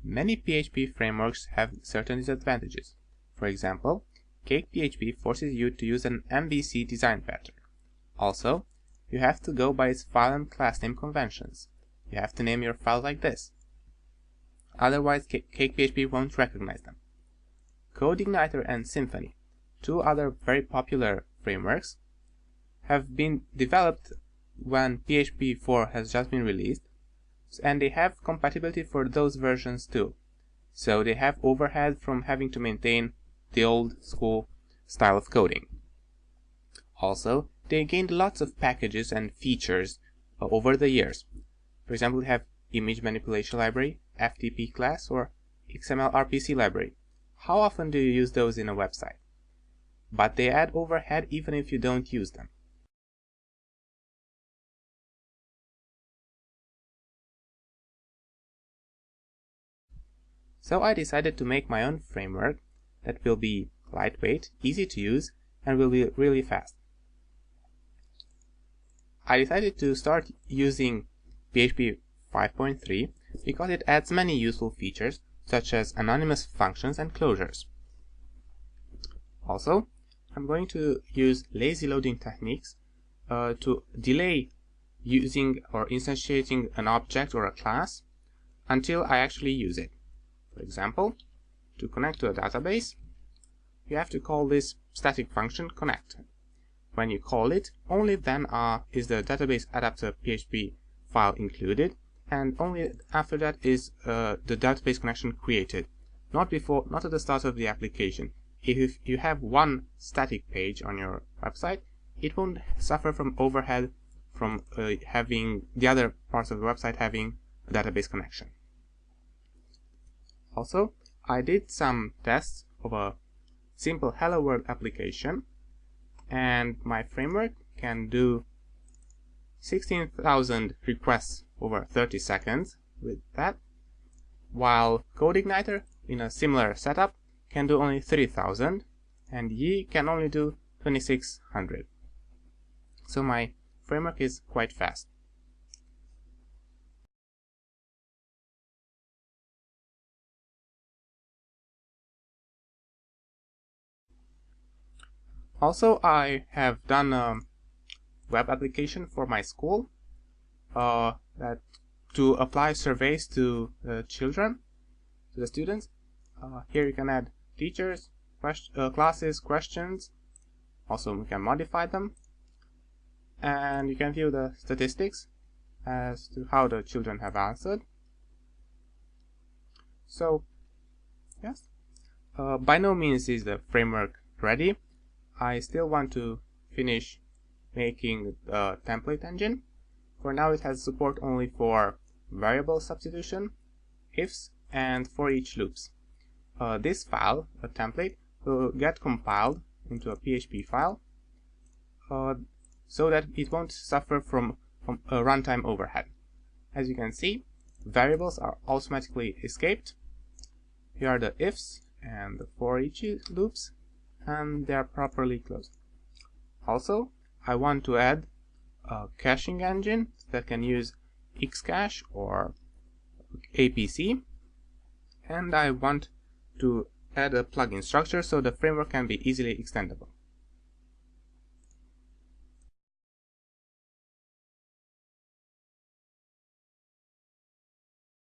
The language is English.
Many PHP frameworks have certain disadvantages. For example, Cake PHP forces you to use an MVC design pattern. Also, you have to go by its file and class name conventions. You have to name your file like this. Otherwise, Cake PHP won't recognize them. CodeIgniter and Symfony, two other very popular frameworks, have been developed when PHP 4 has just been released, and they have compatibility for those versions too. So they have overhead from having to maintain the old school style of coding. Also, they gained lots of packages and features over the years. For example, they have image manipulation library, FTP class, or XML RPC library. How often do you use those in a website? But they add overhead even if you don't use them. So I decided to make my own framework that will be lightweight, easy to use, and will be really fast. I decided to start using PHP 5.3 because it adds many useful features such as anonymous functions and closures. Also, I'm going to use lazy loading techniques to delay using or instantiating an object or a class until I actually use it. For example, to connect to a database, you have to call this static function connect. When you call it, only then is the database adapter PHP file included, and only after that is the database connection created, not at the start of the application. If you have one static page on your website, it won't suffer from overhead from having the other parts of the website having a database connection. Also, I did some tests of a simple Hello World application, and my framework can do 16,000 requests over 30 seconds with that, while CodeIgniter in a similar setup can do only 3,000 and Yi can only do 2,600. So my framework is quite fast. Also, I have done a web application for my school that to apply surveys to the children, to the students. Here you can add teachers, classes, questions. Also, we can modify them, and you can view the statistics as to how the children have answered. So, yes, by no means is the framework ready. I still want to finish making the template engine. For now, it has support only for variable substitution, ifs, and for each loops. This file, a template, will get compiled into a PHP file so that it won't suffer from a runtime overhead. As you can see, variables are automatically escaped. Here are the ifs and the for each loops, and they are properly closed. Also, I want to add a caching engine that can use Xcache or APC, and I want to add a plugin structure so the framework can be easily extendable.